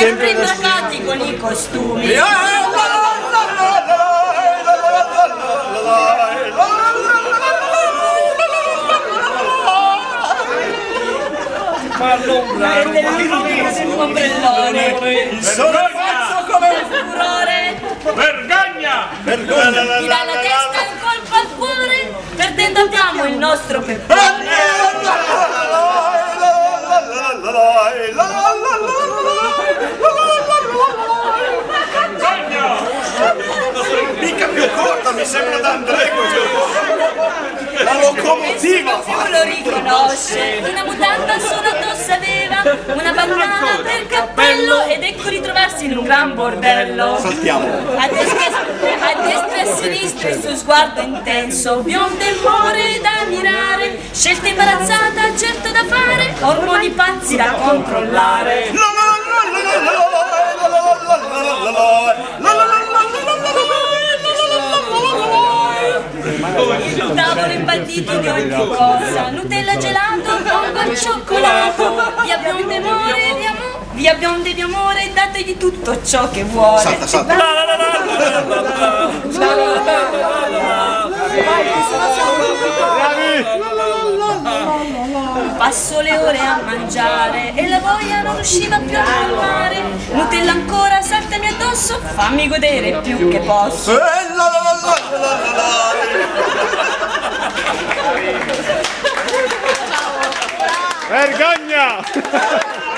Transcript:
sempre imbracati con i costumi. Ma all'ombra Un ombrellone. il sole pazzo come un Furore. vergogna! Ti dà la testa in colpo al cuore, perdendo abbiamo il nostro peppone. Mica più corta, mi sembra da Andrea la locomotiva! Nessuno lo riconosce, una mutanda solo addosso aveva, una bandana per cappello ed ecco ritrovarsi in un gran bordello. Saltiamo! A destra e a sinistra il suo sguardo intenso, bionda e more da ammirare, scelta imbarazzata, certo da fare, ormoni pazzi da controllare. Il tavolo imbandito di ogni cosa, Nutella gelato, bongo al cioccolato, via bionde more, via bionde di amore, dategli tutto ciò che vuole. Salta, salta! Passo le ore a mangiare e la voglia non riusciva più a calmare. Nutella ancora, saltami addosso, fammi godere più che posso. Vergogna!